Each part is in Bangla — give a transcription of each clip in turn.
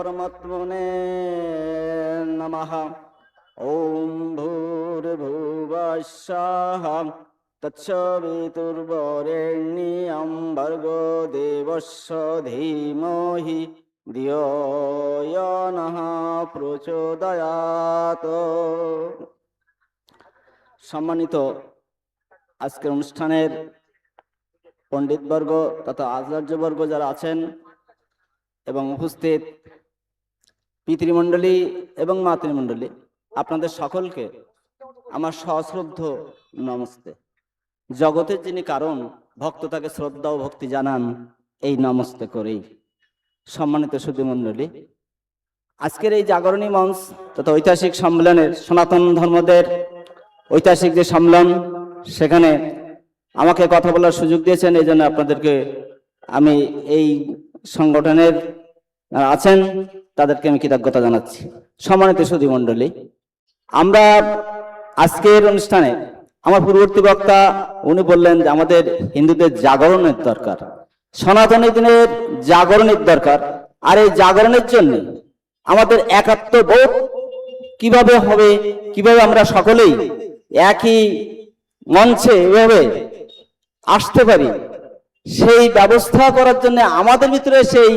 परमात्मने नमः। ओम भूर्भुवस्सुः तत्सवितुर्वरेण्यं भर्गो देवस्य धीमहि धियो यो नः प्रचोदयात्। সম্মানিত আজকের অনুষ্ঠানের পণ্ডিতবর্গ তথা আচার্যবর্গ যারা আছেন এবং উপস্থিত পিতৃমণ্ডলী এবং মাতৃমণ্ডলী, আপনাদের সকলকে আমার সশ্রদ্ধ নমস্তে। জগতের যিনি কারণ, ভক্ত তাকে শ্রদ্ধা ও ভক্তি জানান, এই নমস্তে করেই। সম্মানিত সুধীমণ্ডলী, আজকের এই জাগরণী মঞ্চ তথা ঐতিহাসিক সম্মেলনের, সনাতন ধর্মদের ঐতিহাসিক যে সম্মেলন, সেখানে আমাকে কথা বলার সুযোগ দিয়েছেন, এই জন্য আপনাদেরকে আমি এই সংগঠনের আছেন তাদেরকে আমি কৃতজ্ঞতা জানাচ্ছি। সম্মানিত সুধীমণ্ডলী, আমরা আজকের অনুষ্ঠানে, আমার পূর্ববর্তী বক্তা উনি বললেন যে আমাদের হিন্দুদের জাগরণের দরকার, সনাতনী দিনের জাগরণের দরকার। আর এই জাগরণের জন্য আমাদের একাত্মবোধ কিভাবে হবে, কিভাবে আমরা সকলেই একই মঞ্চে এভাবে আসতে পারি, সেই ব্যবস্থা করার জন্য আমাদের ভিতরে সেই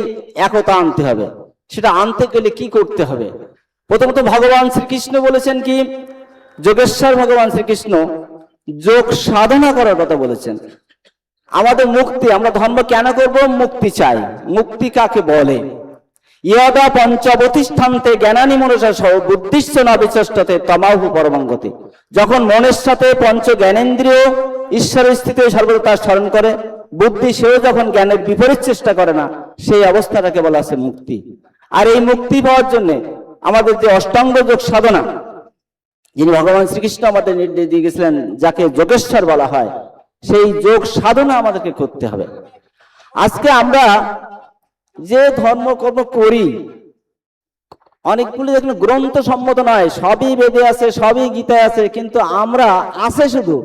একতা আনতে হবে। সেটা আনতে গেলে কি করতে হবে? প্রথমত ভগবান শ্রীকৃষ্ণ বলেছেন কি, যোগেশ্বর ভগবান শ্রীকৃষ্ণ যোগ সাধনা করার কথা বলেছেন। আমাদের মুক্তি, আমরা ধর্ম কেন করব? মুক্তি চাই। মুক্তি কাকে বলে? ইয়দা পঞ্চবতিষ্ঠান্তে জ্ঞানানি মনসা সহ বুদ্ধিশ্চ না বিচষ্টতে তমাহু পরমাঙ্গতি। যখন মনের সাথে পঞ্চ জ্ঞানেন্দ্রিয় ঈশ্বরের স্থিতি সর্বদা তার স্মরণ করে, বুদ্ধি সেও যখন জ্ঞানের বিপরীত চেষ্টা করে না, সেই অবস্থাটাকে বলা আছে মুক্তি। আর এই মুক্তি পাওয়ার জন্য আমাদের যে অষ্টাঙ্গ যোগ সাধনা, যিনি ভগবান শ্রীকৃষ্ণ আমাদের নির্দেশ দিয়ে গেছিলেন, যাকে যোগেশ্বর বলা হয়, সেই যোগ সাধনা আমাদেরকে করতে হবে। আজকে আমরা যে ধর্মকর্ম করি, অনেকগুলি দেখুন গ্রন্থ সম্মত নয়, সবই বেদে আছে, সবই গীতায় আছে, কিন্তু আমরা আছে শুধু,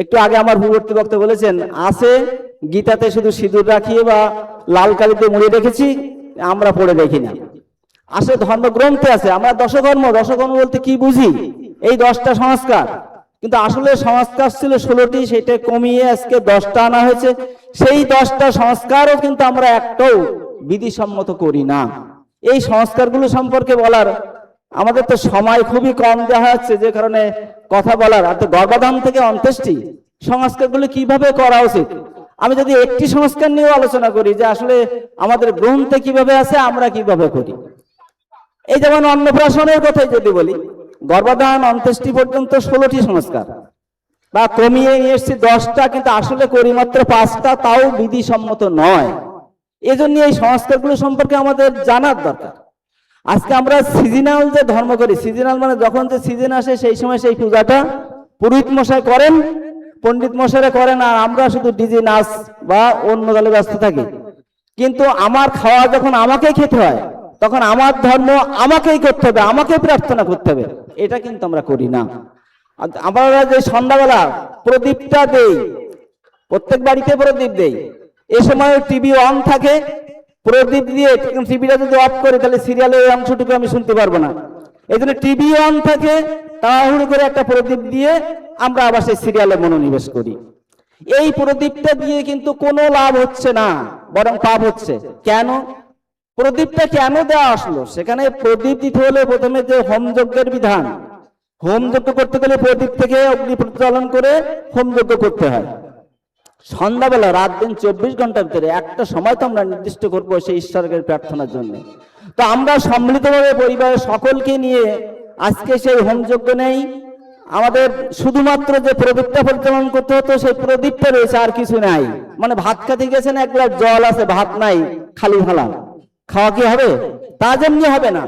একটু আগে আমার পূর্ববর্তী বক্তা বলেছেন, আছে গীতাতে শুধু সিঁদুর রাখিয়ে বা লাল কালিতে মুড়িয়ে রেখেছি, আমরা পড়ে দেখি না। আসলে ধর্মগ্রন্থে আছে। আমরা দশকর্ম বলতে কি বুঝি? এই 10টা সংস্কার, কিন্তু আসলে সংস্কার ছিল 16টি, সেটা কমিয়ে আজকে 10টা আনা হয়েছে। সেই 10টা সংস্কারও কিন্তু আমরা একটাও বিধিসম্মত করি না। এই সংস্কারগুলো সম্পর্কে বলার আমাদের তো সময় খুবই কম দেওয়া হচ্ছে, যে কারণে কথা বলার, আর তো গর্ভধাম থেকে অন্ত্যেষ্টি সংস্কারগুলো কিভাবে করা উচিত, আমি যদি একটি সংস্কার নিয়েও আলোচনা করি যে আসলে আমাদের গ্রন্থে কিভাবে আছে, আমরা কিভাবে করি। এই যেমন অন্নপ্রাশনের কথাই যদি বলি, গর্ভধান অন্ত্যেষ্টি পর্যন্ত 16টি সংস্কার, বা কমিয়ে নিয়ে এসছি 10টা, কিন্তু আসলে করি মাত্র 5টা, তাও বিধিসম্মত নয়। এজন্য এই সংস্কারগুলো সম্পর্কে আমাদের জানার দরকার। আজকে আমরা সিজনাল যে ধর্ম করি, সিজনাল মানে যখন যে সিজন আসে সেই সময় সেই পূজাটা পুরোহিত মশাই করেন, পণ্ডিত মশাইরা করেন, আর আমরা শুধু ডিজে নাচ বা অন্য দলে ব্যস্ত থাকি। কিন্তু আমার খাওয়া যখন আমাকে খেতে হয়, তখন আমার ধর্ম আমাকেই করতে হবে, আমাকে প্রার্থনা করতে হবে, এটা কিন্তু আমরা করি না। আমরা যে সন্ধ্যাবেলা প্রদীপটা দেই, প্রত্যেক বাড়িতে প্রদীপ দেই, এ সময় টিভি অন থাকে, প্রদীপ দিয়ে টিভিটা যদি অফ করে তাহলে সিরিয়ালের অংশটুকু আমি শুনতে পারবো না। এই জন্য টিভি অন থাকে, তাড়াহুড়ো করে একটা প্রদীপ দিয়ে আমরা আবার সেই সিরিয়ালে মনোনিবেশ করি। এই প্রদীপটা দিয়ে কিন্তু কোনো লাভ হচ্ছে না, বরং পাপ হচ্ছে। কেন? প্রদীপটা কেন দেওয়া আসলো? সেখানে প্রদীপ দিতে হলে প্রথমে যে হোমযজ্ঞের বিধান, হোমযজ্ঞ করতে গেলে প্রদীপ থেকে অগ্নি প্রজ্বলন করে হোমযজ্ঞ করতে হয়। সন্ধ্যাবেলা রাত দিন 24 ঘন্টার ভিতরে একটা সময় তো আমরা নির্দিষ্ট করবো সেই ঈশ্বরের প্রার্থনার জন্য। তো আমরা সম্মিলিতভাবে পরিবারের সকলকে নিয়ে আজকে সেই হোমযজ্ঞ নেই। আমাদের শুধুমাত্র যে প্রদীপটা পরিচালন করতে হতো, সেই প্রদীপটা রয়েছে, আর কিছু নাই। মানে ভাত খেতে গেছেন, এক গ্লাস জল আছে, ভাত নাই, খালি ভালা, খাওয়া কি হবে? তা যেমনি হবে না,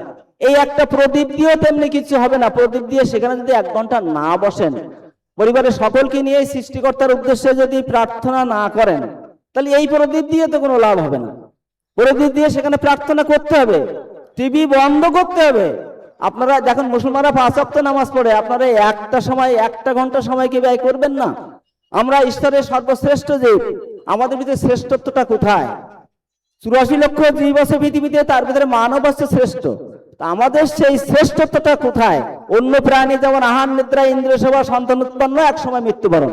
এই একটা প্রদীপ দিয়েও তেমনি কিছু হবে না। প্রদীপ দিয়ে সেখানে যদি 1 ঘন্টা না বসেন, পরিবারের সকলকে নিয়ে সৃষ্টিকর্তার উদ্দেশ্যে যদি প্রার্থনা না করেন, তাহলে এই প্রদীপ দিয়ে তো কোনো লাভ হবে না। প্রদীপ দিয়ে সেখানে প্রার্থনা করতে হবে, টিভি বন্ধ করতে হবে। আপনারা দেখুন, মুসলমানরা 5 ওয়াক্ত নামাজ পড়ে, আপনারা 1 ঘন্টা সময় কি ব্যয় করবেন না? আমরা ঈশ্বরের সর্বশ্রেষ্ঠ জীব, আমাদের ভিতরে শ্রেষ্ঠত্বটা কোথায়? 84 লক্ষ জীব আছে পৃথিবীতে, তার ভিতরে মানব হচ্ছে শ্রেষ্ঠ। তা আমাদের সেই শ্রেষ্ঠত্বটা কোথায়? অন্য প্রাণী যেমন আহার নিদ্রা ইন্দ্রিয় সেবা সন্তান উৎপন্ন একসময় মৃত্যুবরণ,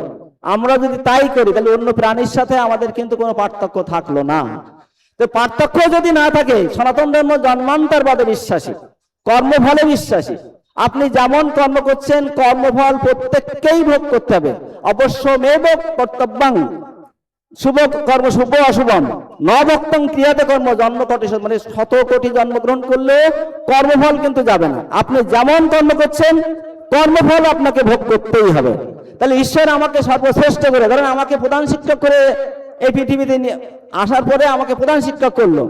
আমরা যদি তাই করি তাহলে অন্য প্রাণীর সাথে আমাদের কিন্তু কোনো পার্থক্য থাকলো না। তো পার্থক্য যদি না থাকে, সনাতন ধর্ম জন্মান্তরবাদে বিশ্বাসী, কর্মফলে বিশ্বাসী। আপনি যেমন কর্ম করছেন কর্মফল প্রত্যেককেই ভোগ করতে হবে। অবশ্যমেব কর্তব্যং, শুভ কর্ম শুভ অশুভম নভক্তং ক্রিয়াতে কর্ম জন্ম কোটি, মানে 100 কোটি জন্মগ্রহণ করলে কর্মফল কিন্তু যাবে না। আপনি যেমন কর্ম করছেন কর্মফল আপনাকে ভোগ করতেই হবে। তাহলে ঈশ্বর আমাকে সর্বশ্রেষ্ঠ করে, ধরেন আমাকে প্রধান শিক্ষক করে এই পৃথিবীতে আসার পরে আমাকে প্রধান শিক্ষক করলো,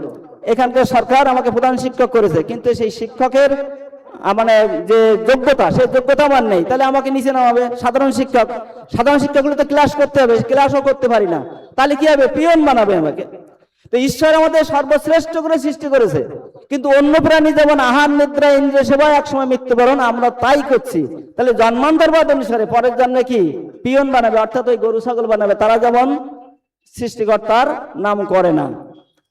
এখানকার সরকার আমাকে প্রধান শিক্ষক করেছে, কিন্তু সেই শিক্ষকের মানে যে যোগ্যতা, সেই যোগ্যতা আমার নেই, তাহলে আমাকে নিচে নামাবে সাধারণ শিক্ষক। সাধারণ শিক্ষকগুলো তো ক্লাস করতে হবে, ক্লাসও করতে পারি না, তাহলে কি হবে? পিয়ন বানাবে আমাকে। তো ঈশ্বর আমাদের সর্বশ্রেষ্ঠ করে সৃষ্টি করেছে, কিন্তু অন্য প্রাণী যেমন আহার নিদ্রা ইন্দ্রিয় সেবায় একসময় মৃত্যুবরণ, আমরা তাই করছি। তাহলে জন্মান্তরবাদ অনুসারে পরের জন্মে কি পিয়ন বানাবে, অর্থাৎ ওই গরু ছাগল বানাবে, তারা যেমন সৃষ্টিকর্তার নাম করে না।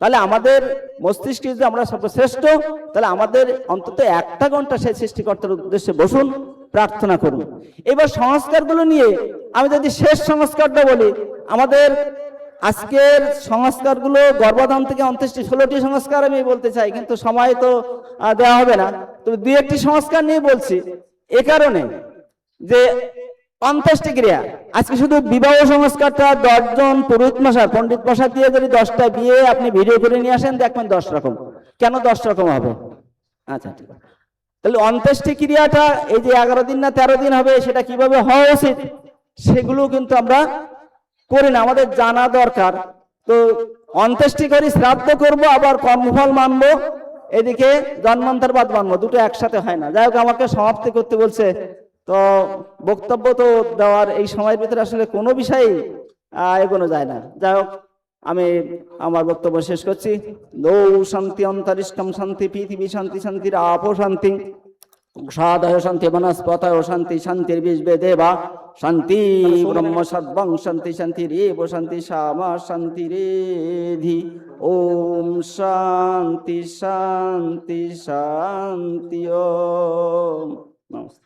তাহলে আমাদের মস্তিষ্কে যদি আমরা সর্বশ্রেষ্ঠ, তাহলে আমাদের অন্তত 1টা ঘন্টা সেই সৃষ্টিকর্তার উদ্দেশ্যে বসুন, প্রার্থনা করুন। এবার সংস্কারগুলো নিয়ে আমি যদি শেষ সংস্কারটা বলি, আমাদের আজকের সংস্কারগুলো গর্ভধান থেকে অন্ত্যেষ্টি 16টি সংস্কার আমি বলতে চাই, কিন্তু সময় তো দেওয়া হবে না। তবে 2-1টি সংস্কার নিয়ে বলছি এ কারণে যে অন্ত্যেষ্টি ক্রিয়া, আজকে শুধু বিবাহ সংস্কারটা 10 জন পুরোহিত মশাই পণ্ডিত মশাই দিয়ে যদি 10টা বিয়ে আপনি ভিডিও করে নিয়ে আসেন, দেখবেন 10 রকম। কেন 10 রকম হবে? আচ্ছা ঠিক আছে। তাহলে অন্ত্যেষ্টি ক্রিয়াটা এই যে 11 দিন না 13 দিন হবে, সেটা কিভাবে হওয়া উচিত সেগুলো কিন্তু আমরা করি না, আমাদের জানা দরকার। তো অন্ত্যেষ্টি করি, শ্রাদ্ধ করব, আবার কর্মফল মানবো, এদিকে জন্মান্তরবাদ মানবো, দুটো একসাথে হয় না। যাই হোক, আমাকে সমাপ্তি করতে বলছে, তো বক্তব্য তো দেওয়ার এই সময়ের ভিতরে আসলে কোনো বিষয়েই এগোনো যায় না। যাই হোক, আমি আমার বক্তব্য শেষ করছি। দৌ শান্তি অন্তরিষ্টম শান্তি পৃথিবী শান্তি শান্তির আপো শান্তি সাদয় শান্তি বনস্পতয় শান্তি শান্তির বিশ্ববে দেবা শান্তি ব্রহ্ম সর্বং শান্তি শান্তি রেব শান্তি শ্যামা শান্তি রেধি। ওম শান্তি শান্তি শান্তি। ওম নমস্তে।